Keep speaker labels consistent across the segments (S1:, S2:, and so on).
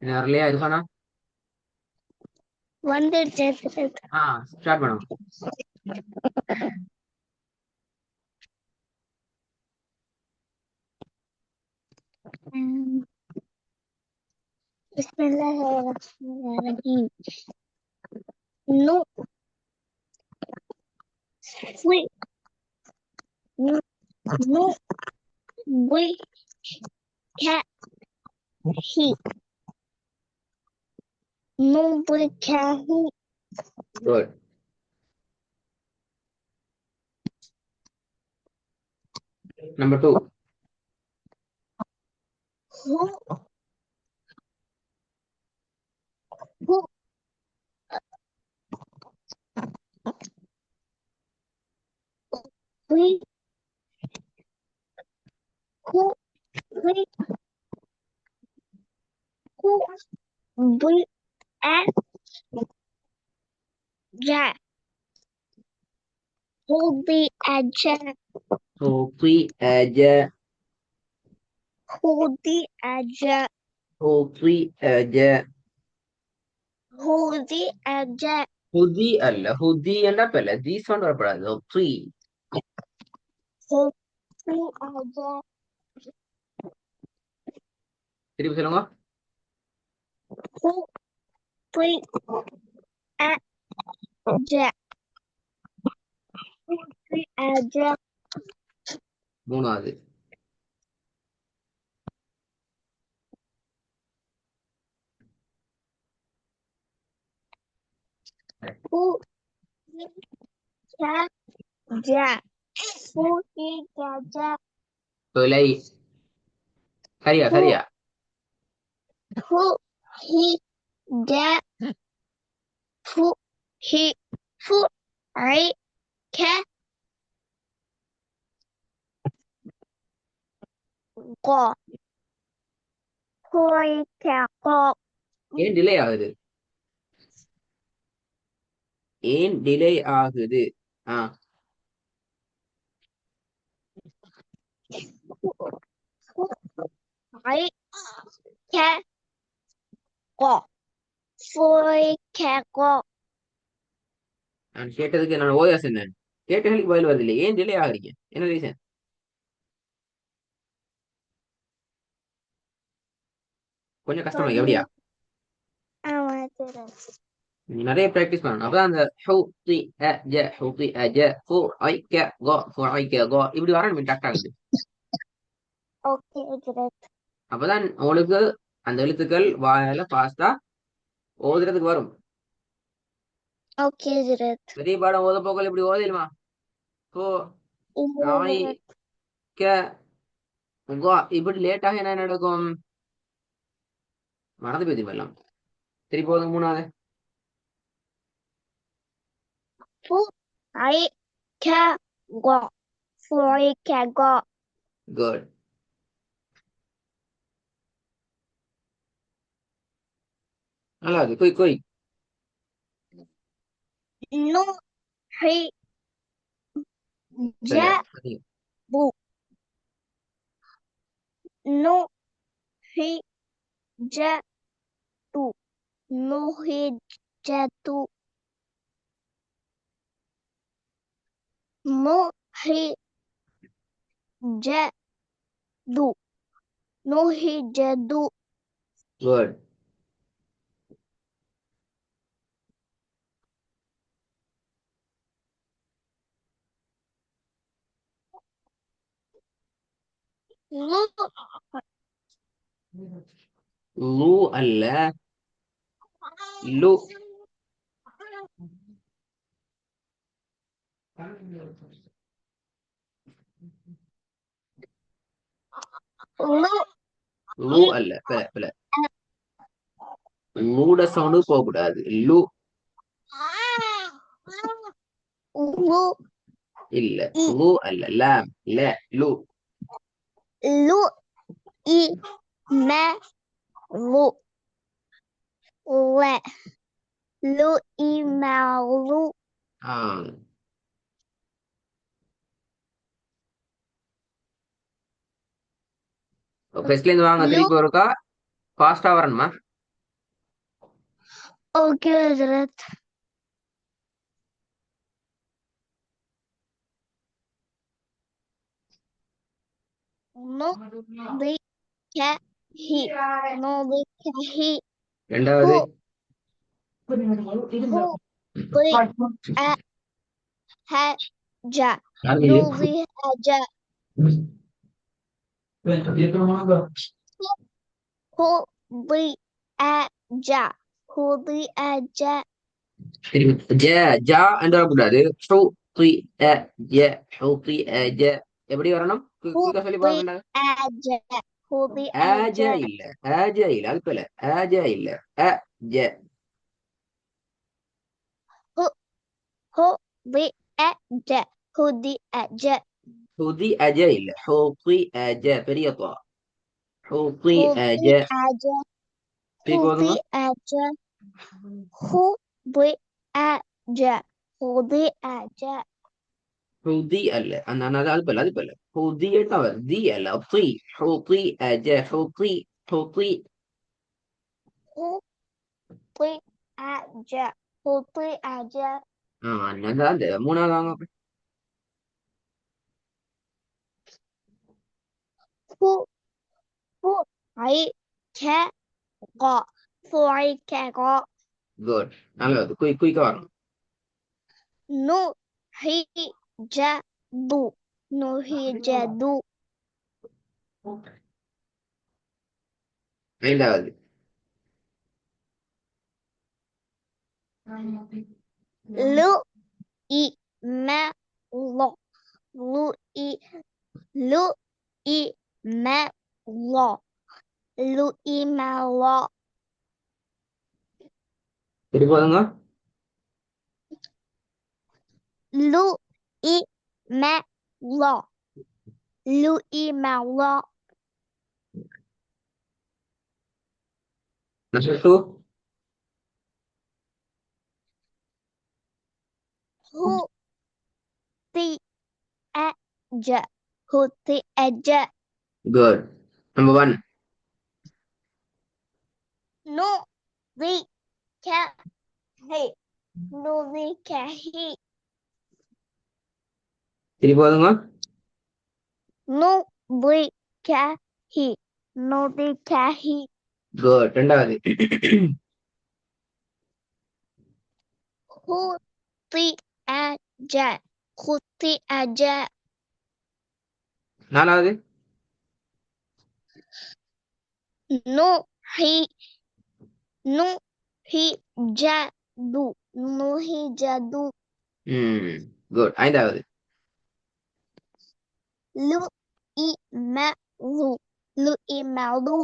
S1: நேரலையா இருக்கானா?
S2: வந்துடுச்சு.
S1: ஸ்டார்ட் பண்ணுங்க.
S2: பிஸ்மில்லாஹிர்ரஹ்மானிர்ரஹீம். நு வி நு நு வி கா ஹி நு வி கா ஹி.
S1: Good. Number 2.
S2: ஹு ஹு வி ஹு வி ஹு வி அ ஜா ஹு வி அஜா
S1: Huti aja.
S2: ஹு வி அஜா
S1: Huti aja.
S2: ஹு வி அஜா
S1: Hudi அல்ல. Hudi என்ன தி சவுண்ட் வரப்படாது. Huti.
S2: ஹு வி அஜா
S1: திருப்பி சொல்லுங்க.
S2: ஹு வி அஜா ஹு வி அஜா.
S1: மூணாவது.
S2: ஹு வி கா ஜா ஹு வி கா ஜா
S1: தொலை. சரியா
S2: ஹு
S1: சரியா.
S2: ஹு ஹி ஜா ஹு ஹி ஃபு ஐ கா கா ஹு ஐ கா கா.
S1: ஏன் டிலே ஆகுது? ஏன் டிலே ஆகுது? ஆ
S2: ஹு ஐ கா கா ஃபு ஐ கா கா.
S1: நான் கேட்டதுக்கு நான் ஓயா சொன்னேன். கேட்டதுக்கு பதில் வருது இல்லை. ஏன் டிலே ஆகுறீங்க? என்ன ரீசன்? கொஞ்சம் கஷ்டமா எப்படியா?
S2: ஆமா தெரியும்.
S1: நீ நிறைய பிராக்டிஸ் பண்ணணும். அப்பதான் அந்த ஹூத்தி அஜ ஹூத்தி அஜ ஃபு ஐ க கா ஃபு ஐ க கா இப்படி வரணும் டக் ஆகுது.
S2: Okay great.
S1: அப்பதான் உங்களுக்கு அந்த எழுத்துக்கள் வாயால ஃபாஸ்டா ஓதுறதுக்கு வரும்.
S2: Okay great.
S1: பெரிய பாடம் ஓத போக்கள் இப்படி ஓதிடுமா? ஃபு ஐ க கா இப்படி லேட்டாக என்ன நடக்கும்? மறந்து போய் எல்லாம். திருப்பி போதும் மூணாவது.
S2: ஃபு ஐ கா கா ஃபு ஐ கா கா.
S1: குட். நல்லா இருக்கு. கொய் கொய்.
S2: நு ஹி ஜா பு நு ஹி ஜா து நு ஹி ஜா து நு ஹி ஜா து நு ஹி ஜா து.
S1: குட்.
S2: லு
S1: லு அல்ல லு.
S2: லு
S1: லு அல்ல பில பில. லூட சவுண்டு போக கூடாது. லு
S2: லு
S1: இல்ல. லு அல்ல லாம் ல லு.
S2: லு இ ம லு ல லு இமலு
S1: ஃபர்ஸ்ட்ல இருந்து வாங்க,
S2: லு.
S1: திருப்பி ஒருக்கா ஃபாஸ்டா வரணுமா?
S2: ஓகே ஹஜ்ரத். நுதிகஹி நுதிகஹி
S1: ரெண்டாவது
S2: ஹுதிஅஹஜ நுதிஹஜ ஹுதிஅஜ ஹுதிஅஜ.
S1: ஜ ஜா என்று வரக்கூடாது. ஜ எப்படி வரணும்? குயிக்கா சொல்லி பாருங்க.
S2: ஹுதிஅஜ
S1: ஆஜ
S2: ஹுதிஅஜ
S1: இல்ல, ஆஜ இல்ல, அது போல ஆஜ இல்ல, அ ஜ.
S2: ஹுதிஅஜ ஹுதிஅஜ
S1: ஹுதி அஜ இல்ல, ஹூதி அஜ, பெரிய தா. ஹூதி அஜ.
S2: ஹுதிஅஜ
S1: திருப்பி போதுங்க.
S2: ஹுதிஅஜ ஹுதிஅஜ ஹுதிஅஜ.
S1: ஹுதி அல்ல, அந்த அது போல, அது போல. ஹுதி அவர் தி அல்ல, தி. ஹூதி அஜ, ஹூதி ஹூதி.
S2: ஹுதிஅஜ ஹுதிஅஜ
S1: அந்த மூணாவது வாங்க.
S2: ஃபுஐகக ஃபுஐகக
S1: குட், நல்லது. குயிக்கா வரணும்.
S2: நுஹிஜது நுஹிஜது
S1: ஐந்தாவது
S2: லுஇமல லுஇ லுஇமல லுஇமல
S1: திருப்பி போதுங்க.
S2: லுஇமல லுஇமல
S1: Number two.
S2: ஹுதிஅஜ ஹுதிஅஜ
S1: Good. Number one.
S2: நுதிகஹி நுதிகஹி
S1: திருப்பி போதுங்க.
S2: நுதிகஹி நுதிகஹி
S1: Good. ரெண்டாவது.
S2: ஹுதிஅஜ ஹுதிஅஜ
S1: நாலாவது.
S2: நுஹி நுஹிஜது நுஹிஜது
S1: Good. ஐந்தாவது.
S2: லுஇமலு லுஇமலு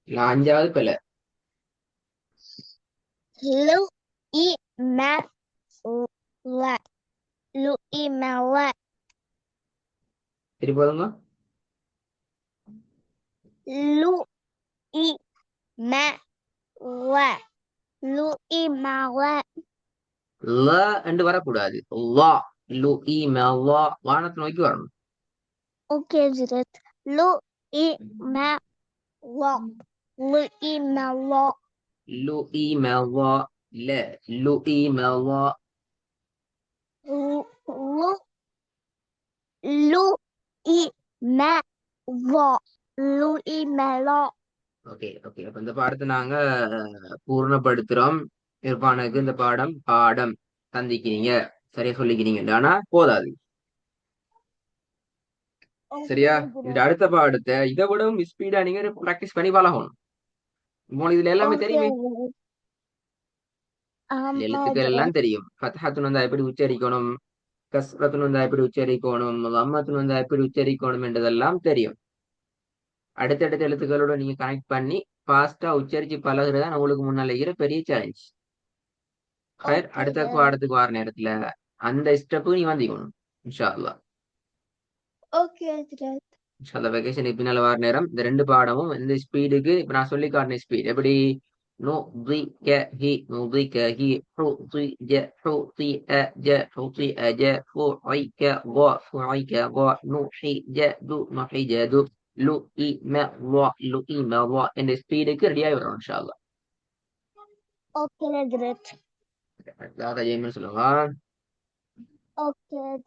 S1: அஞ்சாவது பிள்ளை.
S2: லுஇமல லுஇமல
S1: திருப்பி போதுங்க.
S2: லுஇமல லுஇமல
S1: ல என்று வரக்கூடாது. லா. லு இ லா. வானத்தை நோக்கி வரணும்.
S2: ஓகே ஜிரத். லுஇமல லுஇமல
S1: லு இ லா. ல. லு இ லா.
S2: லுஇமல லுஇமல.
S1: Okay okay. அப்ப இந்த பாடத்தை நாங்க பூர்ணப்படுத்துறோம். இர்பானுக்கு இந்த பாடம் தந்திக்கிறீங்க, சரியா சொல்லிக்கிறீங்க. ஆனா போதாது. சரியா? இந்த அடுத்த பாடத்தை இதை விட ஸ்பீடா நீங்க பிராக்டிஸ் பண்ணி பழகணும். உங்களுக்கு இதுல எல்லாமே தெரியுமே. எழுத்துக்கள் எல்லாம் தெரியும். ஃபத்ஹத்துன் வந்தா எப்படி உச்சரிக்கணும், கஸ்ரத்துன் வந்தா எப்படி உச்சரிக்கணும், லம்மத்துன் வந்தா எப்படி உச்சரிக்கணும் என்றதெல்லாம் தெரியும். அடுத்தடுத்த எழுத்துக்களோட நீங்க கனெக்ட் பண்ணி ஃபாஸ்டா உச்சரிச்சு பழகுறதா உங்களுக்கு முன்னால இருக்கிற பெரிய சேலஞ்ச். அடுத்த பாடத்துக்கு வர நேரத்துல அந்த ஸ்டெப்பு நீ வந்திக்கணும் இன்ஷா அல்லாஹ்.
S2: ஓகே ஹஜ்ரத்.
S1: இன்ஷா அல்லாஹ் வெகேஷனுக்கு பின்னால வர நேரம் இந்த ரெண்டு பாடமும் இந்த ஸ்பீடுக்கு இப்ப நான் சொல்லி காட்டின ஸ்பீட் எப்படி نضكه نضكه حطج حطئ حطئ فعك فعك نحجد نحجد لئم لئم என்ற ஸ்பீடுக்கு ரெடியாகி வரும் இன்ஷா அல்லாஹ்.
S2: Okay, Hazrat.
S1: தாத்தா ஜெயமன் சொல்லுங்க.
S2: Okay.